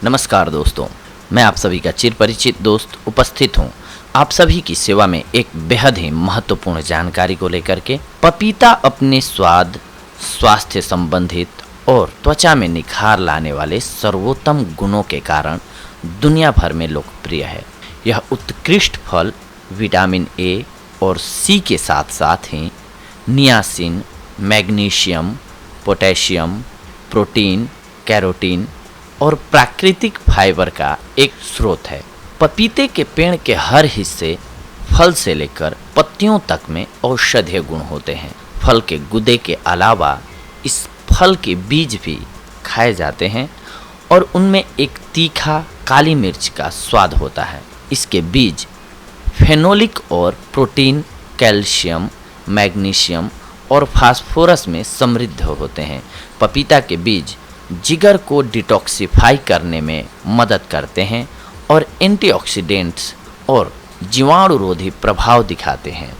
नमस्कार दोस्तों, मैं आप सभी का चिर परिचित दोस्त उपस्थित हूँ आप सभी की सेवा में एक बेहद ही महत्वपूर्ण जानकारी को लेकर के। पपीता अपने स्वाद, स्वास्थ्य संबंधित और त्वचा में निखार लाने वाले सर्वोत्तम गुणों के कारण दुनिया भर में लोकप्रिय है। यह उत्कृष्ट फल विटामिन ए और सी के साथ साथ ही niacin, magnesium, potassium, protein, carotene और प्राकृतिक फाइबर का एक स्रोत है। पपीते के पेड़ के हर हिस्से, फल से लेकर पत्तियों तक में औषधीय गुण होते हैं। फल के गुदे के अलावा इस फल के बीज भी खाए जाते हैं और उनमें एक तीखा काली मिर्च का स्वाद होता है। इसके बीज फेनोलिक और प्रोटीन, कैल्शियम, मैग्नीशियम और फास्फोरस में समृद्ध होते हैं। पपीता के बीज जिगर को डिटॉक्सिफाई करने में मदद करते हैं और एंटीऑक्सीडेंट्स और जीवाणुरोधी प्रभाव दिखाते हैं।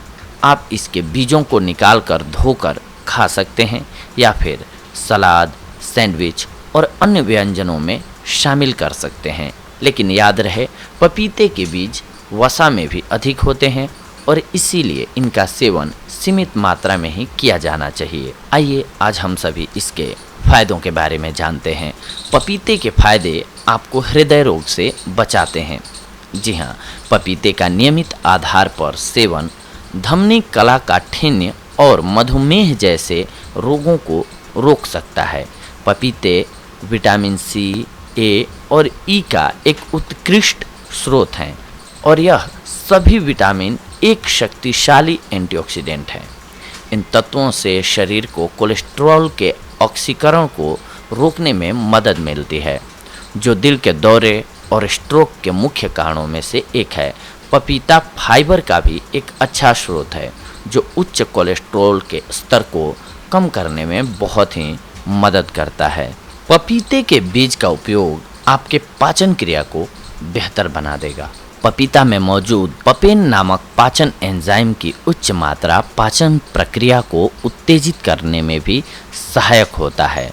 आप इसके बीजों को निकालकर धोकर खा सकते हैं या फिर सलाद, सैंडविच और अन्य व्यंजनों में शामिल कर सकते हैं। लेकिन याद रहे, पपीते के बीज वसा में भी अधिक होते हैं और इसीलिए इनका सेवन सीमित मात्रा में ही किया जाना चाहिए। आइए आज हम सभी इसके फायदों के बारे में जानते हैं। पपीते के फायदे आपको हृदय रोग से बचाते हैं। जी हाँ, पपीते का नियमित आधार पर सेवन धमनी कलाकाठिन्य और मधुमेह जैसे रोगों को रोक सकता है। पपीते विटामिन सी, ए और ई का एक उत्कृष्ट स्रोत हैं और यह सभी विटामिन एक शक्तिशाली एंटीऑक्सीडेंट है। इन तत्वों से शरीर को कोलेस्ट्रॉल के ऑक्सीकरण को रोकने में मदद मिलती है, जो दिल के दौरे और स्ट्रोक के मुख्य कारणों में से एक है। पपीता फाइबर का भी एक अच्छा स्रोत है, जो उच्च कोलेस्ट्रॉल के स्तर को कम करने में बहुत ही मदद करता है। पपीते के बीज का उपयोग आपके पाचन क्रिया को बेहतर बना देगा। पपीता में मौजूद पपेन नामक पाचन एंजाइम की उच्च मात्रा पाचन प्रक्रिया को उत्तेजित करने में भी सहायक होता है।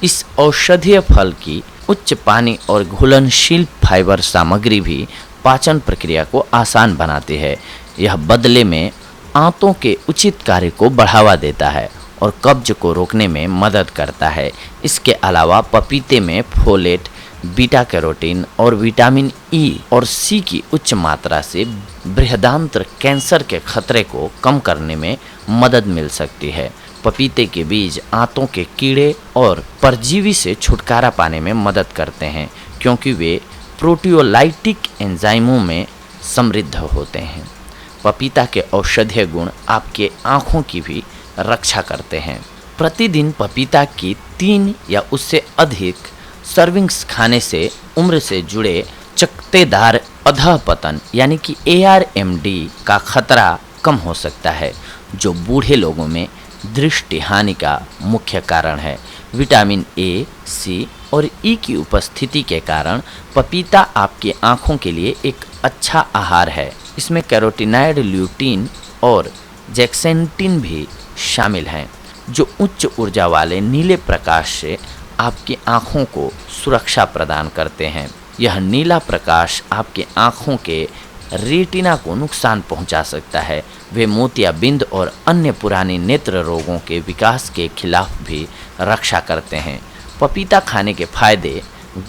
इस औषधीय फल की उच्च पानी और घुलनशील फाइबर सामग्री भी पाचन प्रक्रिया को आसान बनाती है। यह बदले में आंतों के उचित कार्य को बढ़ावा देता है और कब्ज को रोकने में मदद करता है। इसके अलावा पपीते में फोलेट, बीटा कैरोटीन और विटामिन ई और सी की उच्च मात्रा से बृहदांत्र कैंसर के खतरे को कम करने में मदद मिल सकती है। पपीते के बीज आंतों के कीड़े और परजीवी से छुटकारा पाने में मदद करते हैं, क्योंकि वे प्रोटियोलाइटिक एंजाइमों में समृद्ध होते हैं। पपीता के औषधीय गुण आपके आँखों की भी रक्षा करते हैं। प्रतिदिन पपीता की 3 या उससे अधिक सर्विंग्स खाने से उम्र से जुड़े चकत्तेदार अधःपतन यानी कि ARMD का खतरा कम हो सकता है, जो बूढ़े लोगों में दृष्टि हानि का मुख्य कारण है। विटामिन ए, सी और ई की उपस्थिति के कारण पपीता आपकी आँखों के लिए एक अच्छा आहार है। इसमें कैरोटिनॉइड, ल्यूटीन और जेक्सेंटिन भी शामिल हैं, जो उच्च ऊर्जा वाले नीले प्रकाश से आपकी आँखों को सुरक्षा प्रदान करते हैं। यह नीला प्रकाश आपकी आँखों के रेटिना को नुकसान पहुंचा सकता है। वे मोतियाबिंद और अन्य पुरानी नेत्र रोगों के विकास के खिलाफ भी रक्षा करते हैं। पपीता खाने के फायदे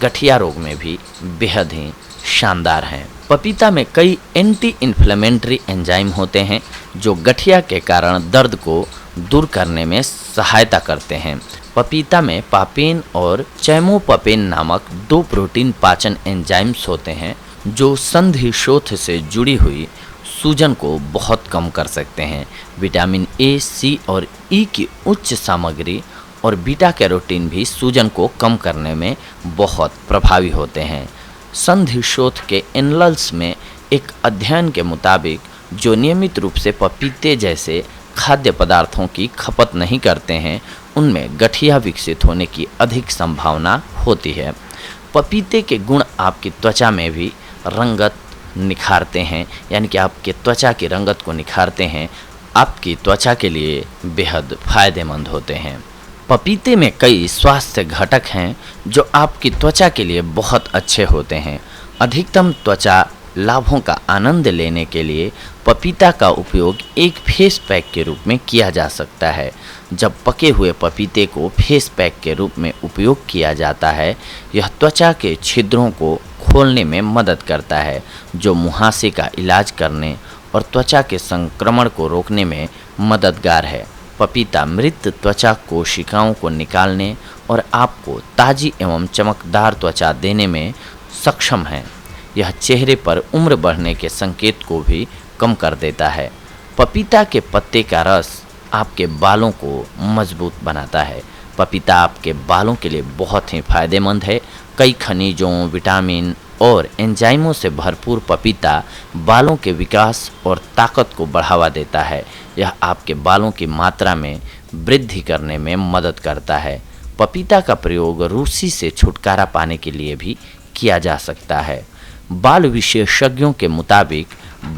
गठिया रोग में भी बेहद ही शानदार हैं। पपीता में कई एंटी इन्फ्लेमेटरी एंजाइम होते हैं, जो गठिया के कारण दर्द को दूर करने में सहायता करते हैं। पपीता में पापेन और चैमोपपेन नामक 2 प्रोटीन पाचन एंजाइम्स होते हैं, जो संधि शोथ से जुड़ी हुई सूजन को बहुत कम कर सकते हैं। विटामिन ए, सी और ई की उच्च सामग्री और बीटा कैरोटीन भी सूजन को कम करने में बहुत प्रभावी होते हैं। संधि शोथ के एनलल्स में एक अध्ययन के मुताबिक, जो नियमित रूप से पपीते जैसे खाद्य पदार्थों की खपत नहीं करते हैं, उनमें गठिया विकसित होने की अधिक संभावना होती है। पपीते के गुण आपकी त्वचा में भी रंगत निखारते हैं, यानी कि आपके त्वचा की रंगत को निखारते हैं, आपकी त्वचा के लिए बेहद फायदेमंद होते हैं। पपीते में कई स्वास्थ्य घटक हैं जो आपकी त्वचा के लिए बहुत अच्छे होते हैं। अधिकतम त्वचा लाभों का आनंद लेने के लिए पपीता का उपयोग एक फेस पैक के रूप में किया जा सकता है। जब पके हुए पपीते को फेस पैक के रूप में उपयोग किया जाता है, यह त्वचा के छिद्रों को खोलने में मदद करता है, जो मुहासे का इलाज करने और त्वचा के संक्रमण को रोकने में मददगार है। पपीता मृत त्वचा कोशिकाओं को निकालने और आपको ताज़ी एवं चमकदार त्वचा देने में सक्षम है। यह चेहरे पर उम्र बढ़ने के संकेत को भी कम कर देता है। पपीता के पत्ते का रस आपके बालों को मजबूत बनाता है। पपीता आपके बालों के लिए बहुत ही फायदेमंद है। कई खनिजों, विटामिन और एंजाइमों से भरपूर पपीता बालों के विकास और ताकत को बढ़ावा देता है। यह आपके बालों की मात्रा में वृद्धि करने में मदद करता है। पपीता का प्रयोग रूसी से छुटकारा पाने के लिए भी किया जा सकता है। बाल विशेषज्ञों के मुताबिक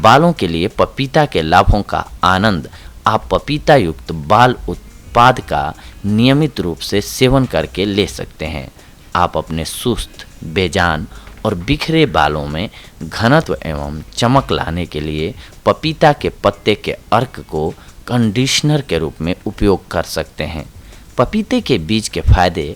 बालों के लिए पपीता के लाभों का आनंद आप पपीता युक्त बाल उत्पाद का नियमित रूप से सेवन करके ले सकते हैं। आप अपने सुस्त, बेजान और बिखरे बालों में घनत्व एवं चमक लाने के लिए पपीता के पत्ते के अर्क को कंडीशनर के रूप में उपयोग कर सकते हैं। पपीते के बीज के फायदे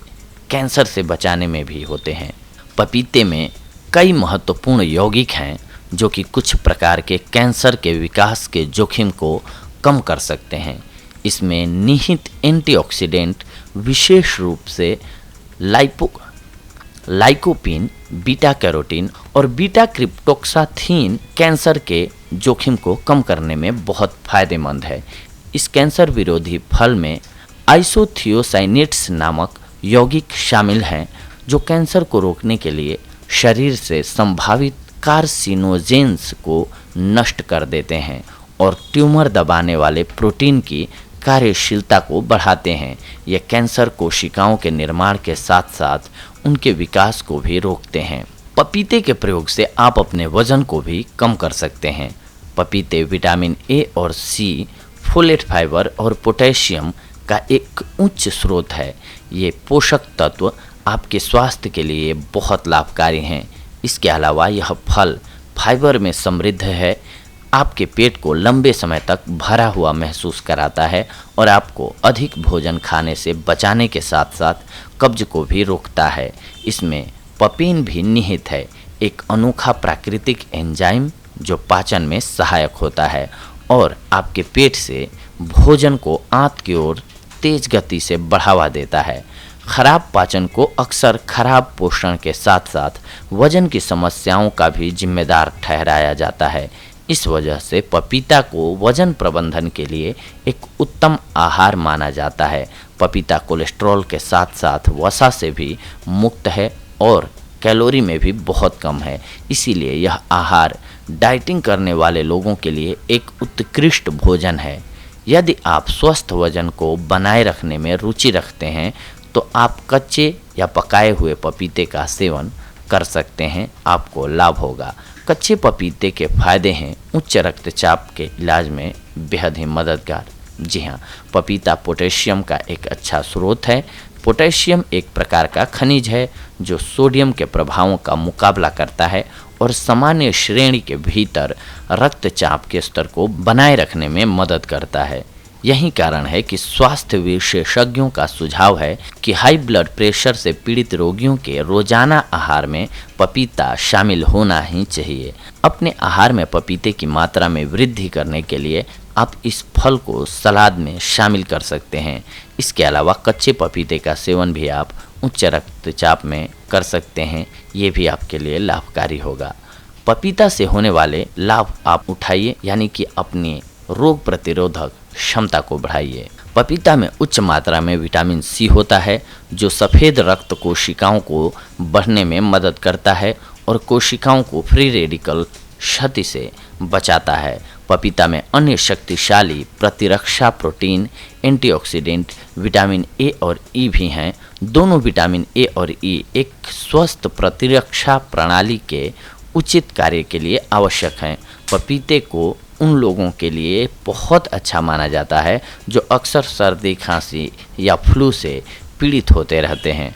कैंसर से बचाने में भी होते हैं। पपीते में कई महत्वपूर्ण यौगिक हैं जो कि कुछ प्रकार के कैंसर के विकास के जोखिम को कम कर सकते हैं। इसमें निहित एंटीऑक्सीडेंट विशेष रूप से लाइकोपीन, बीटा कैरोटीन और बीटा क्रिप्टोक्साथीन कैंसर के जोखिम को कम करने में बहुत फायदेमंद है। इस कैंसर विरोधी फल में आइसोथियोसाइनेट्स नामक यौगिक शामिल हैं जो कैंसर को रोकने के लिए शरीर से संभावित कार्सिनोजेंस को नष्ट कर देते हैं और ट्यूमर दबाने वाले प्रोटीन की कार्यशीलता को बढ़ाते हैं। ये कैंसर कोशिकाओं के निर्माण के साथ साथ उनके विकास को भी रोकते हैं। पपीते के प्रयोग से आप अपने वजन को भी कम कर सकते हैं। पपीते विटामिन ए और सी, फोलेट, फाइबर और पोटेशियम का एक उच्च स्रोत है। ये पोषक तत्व आपके स्वास्थ्य के लिए बहुत लाभकारी हैं। इसके अलावा यह फल फाइबर में समृद्ध है, आपके पेट को लंबे समय तक भरा हुआ महसूस कराता है और आपको अधिक भोजन खाने से बचाने के साथ साथ कब्ज को भी रोकता है। इसमें पपेन भी निहित है, एक अनोखा प्राकृतिक एंजाइम जो पाचन में सहायक होता है और आपके पेट से भोजन को आंत की ओर तेज गति से बढ़ावा देता है। खराब पाचन को अक्सर खराब पोषण के साथ साथ वजन की समस्याओं का भी जिम्मेदार ठहराया जाता है। इस वजह से पपीता को वजन प्रबंधन के लिए एक उत्तम आहार माना जाता है। पपीता कोलेस्ट्रॉल के साथ साथ वसा से भी मुक्त है और कैलोरी में भी बहुत कम है। इसीलिए यह आहार डाइटिंग करने वाले लोगों के लिए एक उत्कृष्ट भोजन है। यदि आप स्वस्थ वजन को बनाए रखने में रुचि रखते हैं तो आप कच्चे या पकाए हुए पपीते का सेवन कर सकते हैं, आपको लाभ होगा। कच्चे पपीते के फायदे हैं उच्च रक्तचाप के इलाज में बेहद ही मददगार। जी हाँ, पपीता पोटेशियम का एक अच्छा स्रोत है। पोटेशियम एक प्रकार का खनिज है जो सोडियम के प्रभावों का मुकाबला करता है और सामान्य श्रेणी के भीतर रक्तचाप के स्तर को बनाए रखने में मदद करता है। यही कारण है कि स्वास्थ्य विशेषज्ञों का सुझाव है कि हाई ब्लड प्रेशर से पीड़ित रोगियों के रोजाना आहार में पपीता शामिल होना ही चाहिए। अपने आहार में पपीते की मात्रा में वृद्धि करने के लिए आप इस फल को सलाद में शामिल कर सकते हैं। इसके अलावा कच्चे पपीते का सेवन भी आप उच्च रक्तचाप में कर सकते हैं, ये भी आपके लिए लाभकारी होगा। पपीता से होने वाले लाभ आप उठाइए, यानी कि अपनी रोग प्रतिरोधक क्षमता को बढ़ाइए। पपीता में उच्च मात्रा में विटामिन सी होता है जो सफ़ेद रक्त कोशिकाओं को बढ़ने में मदद करता है और कोशिकाओं को फ्री रेडिकल क्षति से बचाता है। पपीता में अन्य शक्तिशाली प्रतिरक्षा प्रोटीन, एंटीऑक्सीडेंट, विटामिन ए और ई भी हैं। दोनों विटामिन ए और ई एक स्वस्थ प्रतिरक्षा प्रणाली के उचित कार्य के लिए आवश्यक हैं। पपीते को उन लोगों के लिए बहुत अच्छा माना जाता है जो अक्सर सर्दी, खांसी या फ्लू से पीड़ित होते रहते हैं।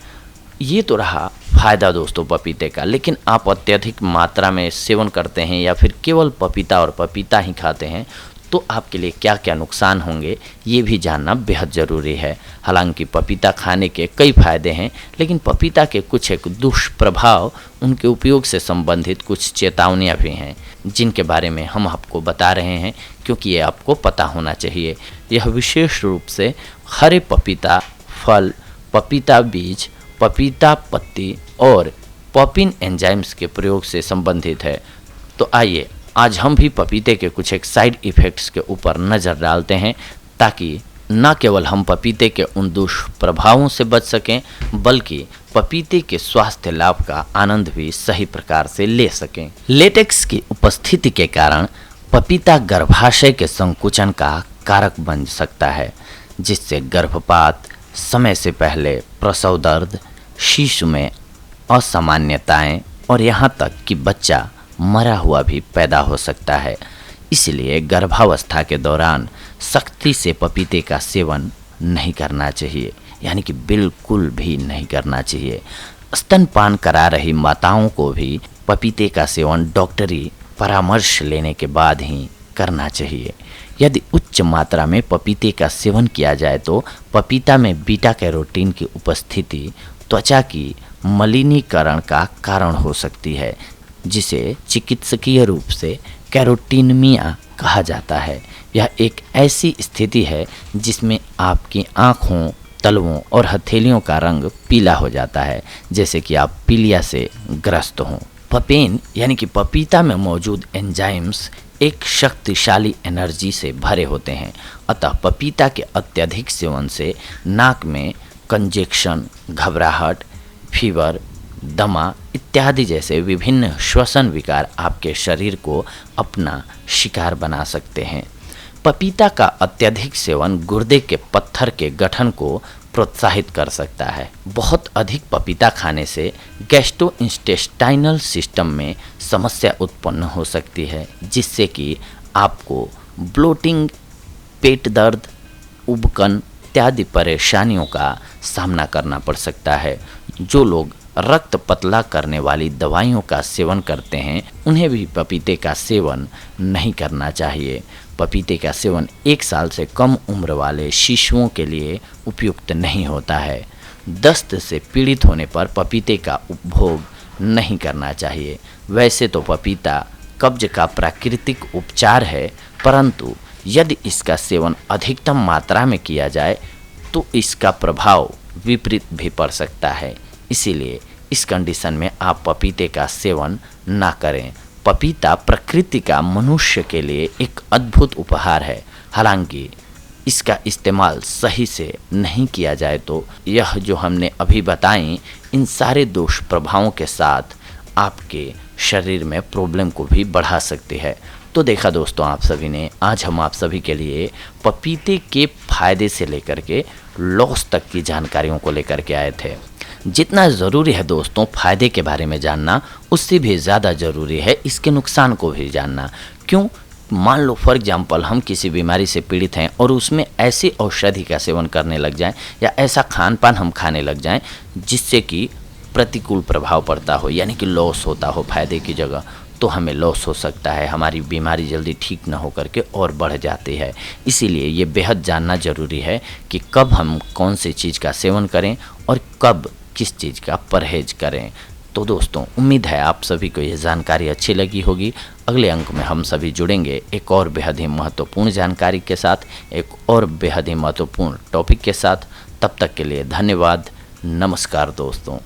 ये तो रहा फ़ायदा दोस्तों पपीते का, लेकिन आप अत्यधिक मात्रा में सेवन करते हैं या फिर केवल पपीता और पपीता ही खाते हैं तो आपके लिए क्या क्या नुकसान होंगे ये भी जानना बेहद ज़रूरी है। हालांकि पपीता खाने के कई फ़ायदे हैं, लेकिन पपीता के कुछ एक दुष्प्रभाव, उनके उपयोग से संबंधित कुछ चेतावनियाँ भी हैं जिनके बारे में हम आपको बता रहे हैं, क्योंकि ये आपको पता होना चाहिए। यह विशेष रूप से हरे पपीता फल, पपीता बीज, पपीता पत्ती और पपिन एंजाइम्स के प्रयोग से संबंधित है। तो आइए आज हम भी पपीते के कुछ एक साइड इफ़ेक्ट्स के ऊपर नज़र डालते हैं, ताकि न केवल हम पपीते के उन दुष्प्रभावों से बच सकें, बल्कि पपीते के स्वास्थ्य लाभ का आनंद भी सही प्रकार से ले सकें। लेटेक्स की उपस्थिति के कारण पपीता गर्भाशय के संकुचन का कारक बन सकता है, जिससे गर्भपात, समय से पहले प्रसव दर्द, शिशु में असामान्यताएं और यहाँ तक कि बच्चा मरा हुआ भी पैदा हो सकता है। इसलिए गर्भावस्था के दौरान सख्ती से पपीते का सेवन नहीं करना चाहिए, यानी कि बिल्कुल भी नहीं करना चाहिए। स्तनपान करा रही माताओं को भी पपीते का सेवन डॉक्टरी परामर्श लेने के बाद ही करना चाहिए। यदि उच्च मात्रा में पपीते का सेवन किया जाए तो पपीता में बीटा कैरोटीन की उपस्थिति त्वचा की मलिनीकरण का कारण हो सकती है, जिसे चिकित्सकीय रूप से कैरोटीनमिया कहा जाता है। यह एक ऐसी स्थिति है जिसमें आपकी आँखों, तलवों और हथेलियों का रंग पीला हो जाता है, जैसे कि आप पीलिया से ग्रस्त हों। पपेन यानी कि पपीता में मौजूद एंजाइम्स एक शक्तिशाली एनर्जी से भरे होते हैं, अतः पपीता के अत्यधिक सेवन से नाक में कंजेक्शन, घबराहट, फीवर, दमा इत्यादि जैसे विभिन्न श्वसन विकार आपके शरीर को अपना शिकार बना सकते हैं। पपीता का अत्यधिक सेवन गुर्दे के पत्थर के गठन को प्रोत्साहित कर सकता है। बहुत अधिक पपीता खाने से गैस्ट्रोइंटेस्टाइनल सिस्टम में समस्या उत्पन्न हो सकती है, जिससे कि आपको ब्लोटिंग, पेट दर्द, उबकन इत्यादि परेशानियों का सामना करना पड़ सकता है। जो लोग रक्त पतला करने वाली दवाइयों का सेवन करते हैं उन्हें भी पपीते का सेवन नहीं करना चाहिए। पपीते का सेवन 1 साल से कम उम्र वाले शिशुओं के लिए उपयुक्त नहीं होता है। दस्त से पीड़ित होने पर पपीते का उपभोग नहीं करना चाहिए। वैसे तो पपीता कब्ज का प्राकृतिक उपचार है, परंतु यदि इसका सेवन अधिकतम मात्रा में किया जाए तो इसका प्रभाव विपरीत भी पड़ सकता है। इसीलिए इस कंडीशन में आप पपीते का सेवन ना करें। पपीता प्रकृति का मनुष्य के लिए एक अद्भुत उपहार है। हालांकि इसका इस्तेमाल सही से नहीं किया जाए तो यह जो हमने अभी बताई, इन सारे दुष्प्रभावों के साथ आपके शरीर में प्रॉब्लम को भी बढ़ा सकती है। तो देखा दोस्तों आप सभी ने, आज हम आप सभी के लिए पपीते के फायदे से लेकर के लॉस तक की जानकारियों को लेकर के आए थे। जितना ज़रूरी है दोस्तों फ़ायदे के बारे में जानना, उससे भी ज़्यादा ज़रूरी है इसके नुकसान को भी जानना। क्यों? मान लो फॉर एग्जांपल हम किसी बीमारी से पीड़ित हैं और उसमें ऐसी औषधि का सेवन करने लग जाएं या ऐसा खान पान हम खाने लग जाएं जिससे कि प्रतिकूल प्रभाव पड़ता हो, यानी कि लॉस होता हो फ़ायदे की जगह, तो हमें लॉस हो सकता है। हमारी बीमारी जल्दी ठीक न हो करके और बढ़ जाती है। इसीलिए ये बेहद जानना ज़रूरी है कि कब हम कौन सी चीज़ का सेवन करें और कब किस चीज़ का परहेज करें। तो दोस्तों उम्मीद है आप सभी को ये जानकारी अच्छी लगी होगी। अगले अंक में हम सभी जुड़ेंगे एक और बेहद ही महत्वपूर्ण जानकारी के साथ, एक और बेहद ही महत्वपूर्ण टॉपिक के साथ। तब तक के लिए धन्यवाद। नमस्कार दोस्तों।